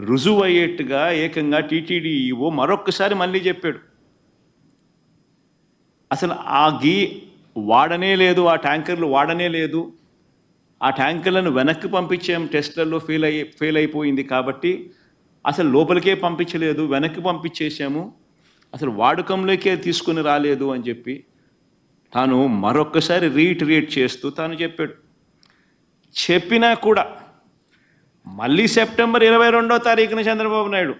రుజువు అయ్యేట్టుగా ఏకంగా TTD EO మరొక్కసారి మళ్ళీ చెప్పాడు. అసలు ఆ వాడనే లేదు, ఆ ట్యాంకర్లు వాడనే లేదు, ఆ ట్యాంకర్లను వెనక్కి పంపించాం, టెస్ట్లలో ఫెయిల్ అయిపోయింది కాబట్టి అసలు లోపలికే పంపించలేదు, వెనక్కి పంపించేసాము, అసలు వాడకంలోకే తీసుకుని రాలేదు అని చెప్పి తాను మరొక్కసారి రీఇటరేట్ చేస్తూ తాను చెప్పాడు. చెప్పినా కూడా మళ్ళీ సెప్టెంబర్ 22వ తారీఖున చంద్రబాబు నాయుడు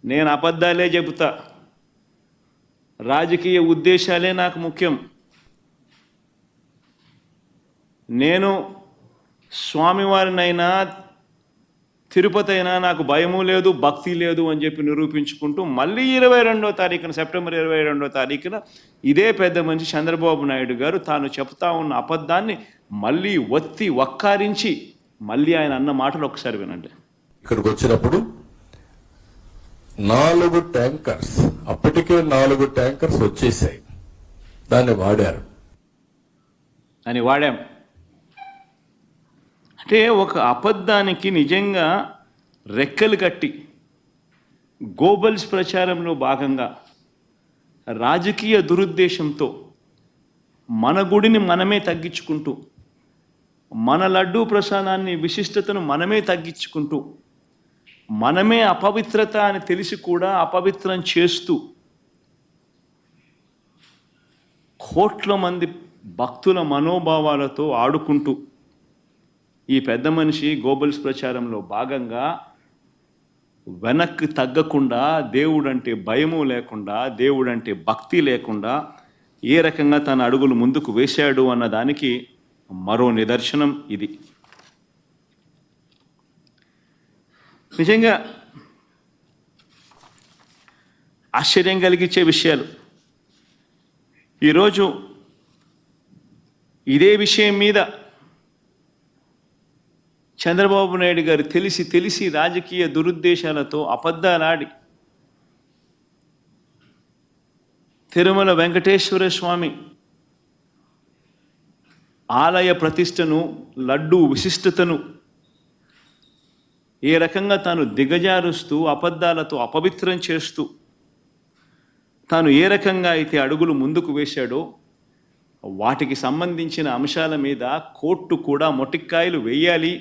నేను అబద్ధాలే చెబుతా, రాజకీయ ఉద్దేశాలే నాకు ముఖ్యం, నేను స్వామివారినైనా తిరుపతి అయినా నాకు భయము లేదు, భక్తి లేదు అని చెప్పి నిరూపించుకుంటూ మళ్ళీ 22వ తారీఖున సెప్టెంబర్ 22వ తారీఖున ఇదే పెద్ద మనిషి చంద్రబాబు నాయుడు గారు తాను చెప్తా ఉన్న అబద్ధాన్ని మళ్ళీ వక్కారించి మళ్ళీ ఆయన అన్న మాటలు ఒకసారి వినండి. ఇక్కడికి వచ్చినప్పుడు 4 ట్యాంకర్స్, అప్పటికే 4 ట్యాంకర్స్ వచ్చేసాయి, దాన్ని వాడారు అని వాడాం అంటే ఒక అబద్ధానికి నిజంగా రెక్కలు కట్టి గోబల్స్ ప్రచారంలో భాగంగా రాజకీయ దురుద్దేశంతో మన గుడిని మనమే తగ్గించుకుంటూ, మన లడ్డూ ప్రసాదాన్ని విశిష్టతను మనమే తగ్గించుకుంటూ, మనమే అపవిత్రత అని తెలిసి కూడా అపవిత్రం చేస్తూ కోట్ల మంది భక్తుల మనోభావాలతో ఆడుకుంటూ ఈ పెద్ద మనిషి గోబల్స్ ప్రచారంలో భాగంగా వెనక్కి తగ్గకుండా, దేవుడంటే భయము లేకుండా, దేవుడంటే భక్తి లేకుండా ఏ రకంగా తన అడుగులు ముందుకు వేశాడు అన్న దానికి మరో నిదర్శనం ఇది. నిజంగా ఆశ్చర్యం కలిగించే విషయాలు. ఈరోజు ఇదే విషయం మీద చంద్రబాబు నాయుడు గారు తెలిసి రాజకీయ దురుద్దేశాలతో అబద్ధాలాడి తిరుమల వెంకటేశ్వర స్వామి ఆలయ ప్రతిష్టను, లడ్డూ విశిష్టతను ఏ రకంగా తాను దిగజారుస్తూ అబద్ధాలతో అపవిత్రం చేస్తూ తాను ఏ రకంగా అయితే అడుగులు ముందుకు వేశాడో వాటికి సంబంధించిన అంశాల మీద కోర్టు కూడా మొటిక్కాయలు వేయాలి,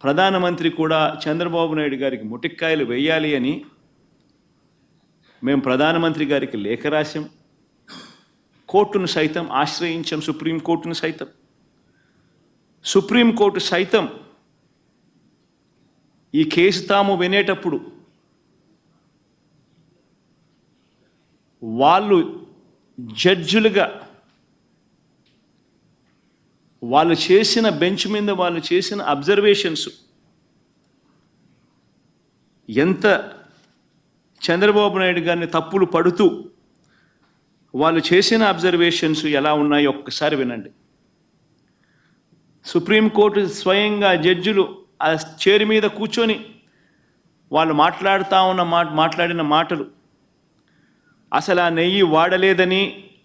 ప్రధానమంత్రి కూడా చంద్రబాబు నాయుడు గారికి మొటిక్కాయలు వేయాలి అని మేము ప్రధానమంత్రి గారికి లేఖ రాశాం, కోర్టును సైతం ఆశ్రయించాం, సుప్రీంకోర్టును సైతం. సుప్రీంకోర్టు సైతం ఈ కేసు తాము వినేటప్పుడు వాళ్ళు జడ్జులుగా వాళ్ళు చేసిన బెంచ్ మీద వాళ్ళు చేసిన అబ్జర్వేషన్స్ ఎంత చంద్రబాబు నాయుడు గారిని తప్పులు పడుతూ వాళ్ళు చేసిన అబ్జర్వేషన్స్ ఎలా ఉన్నాయో ఒక్కసారి వినండి. సుప్రీంకోర్టు స్వయంగా జడ్జిలు ఆ చైర్ మీద కూర్చొని వాళ్ళు మాట్లాడిన మాటలు, అసలు ఆ నెయ్యి వాడలేదని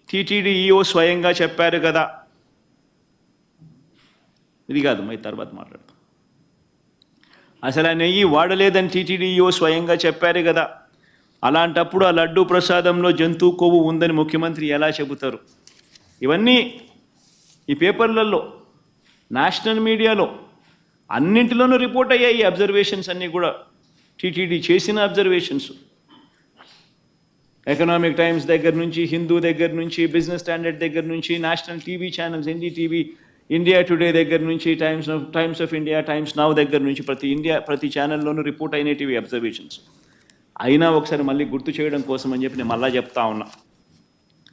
టీటీడీ ఈఓ స్వయంగా చెప్పారు కదా, ఇది కాదు మరి తర్వాత మాట్లాడతాం. అసలు ఆ నెయ్యి వాడలేదని టీటీడీ ఈఓ స్వయంగా చెప్పారు కదా, అలాంటప్పుడు ఆ లడ్డూ ప్రసాదంలో జంతువు కొవ్వు ఉందని ముఖ్యమంత్రి ఎలా చెబుతారు? ఇవన్నీ ఈ పేపర్లలో, నేషనల్ మీడియాలో అన్నింటిలోనూ రిపోర్ట్ అయ్యాయి. అబ్జర్వేషన్స్ అన్నీ కూడా టీటీడీ చేసిన అబ్జర్వేషన్స్. ఎకనామిక్ టైమ్స్ దగ్గర నుంచి, హిందూ దగ్గర నుంచి, బిజినెస్ స్టాండర్డ్ దగ్గర నుంచి, national TV channels, NDTV, India today దగ్గర నుంచి, times of India, times now దగ్గర నుంచి ప్రతి ఛానల్లోనూ రిపోర్ట్ అయినవి అబ్జర్వేషన్స్. అయినా ఒకసారి మళ్ళీ గుర్తు చేయడం కోసం అని చెప్పి నేను మళ్ళీ చెప్తా ఉన్నా.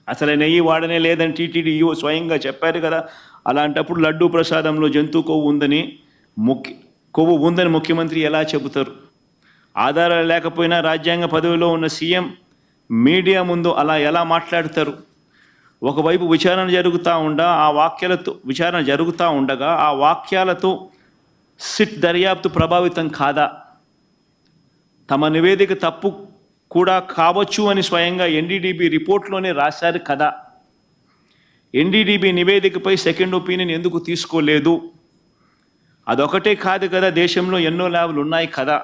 అసలు నెయ్యి వాడనే లేదని టీటీడీ ఈఓ స్వయంగా చెప్పారు కదా, అలాంటప్పుడు లడ్డూ ప్రసాదంలో జంతు కొవ్వు ఉందని ముఖ్యమంత్రి ఎలా చెబుతారు? ఆధారాలు లేకపోయినా రాజ్యాంగ పదవిలో ఉన్న సీఎం మీడియా ముందు అలా ఎలా మాట్లాడతారు? ఒకవైపు విచారణ జరుగుతూ ఉండగా ఆ వాక్యాలతో సిట్ దర్యాప్తు ప్రభావితం కాదా? తమ నివేదిక తప్పు కూడా కావచ్చు అని స్వయంగా ఎన్డీడీబీ రిపోర్ట్లోనే రాశారు కదా. ఎన్డీడీబీ నివేదికపై సెకండ్ ఒపీనియన్ ఎందుకు తీసుకోలేదు? అదొకటే కాదు కదా, దేశంలో ఎన్నో ల్యాబ్లు ఉన్నాయి కదా.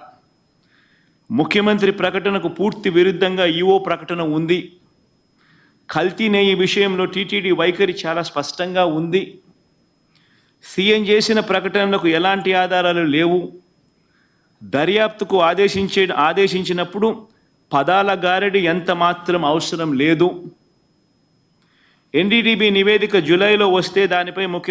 ముఖ్యమంత్రి ప్రకటనకు పూర్తి విరుద్ధంగా ఈఓ ప్రకటన ఉంది. కల్తీ నెయ్యి విషయంలో టీటీడీ వైఖరి చాలా స్పష్టంగా ఉంది. సీఎం చేసిన ప్రకటనలకు ఎలాంటి ఆధారాలు లేవు. దర్యాప్తుకు ఆదేశించినప్పుడు పదాల గారడి ఎంత మాత్రం అవసరం లేదు. ఎన్డీడీబీ నివేదిక జూలైలో వస్తే దానిపై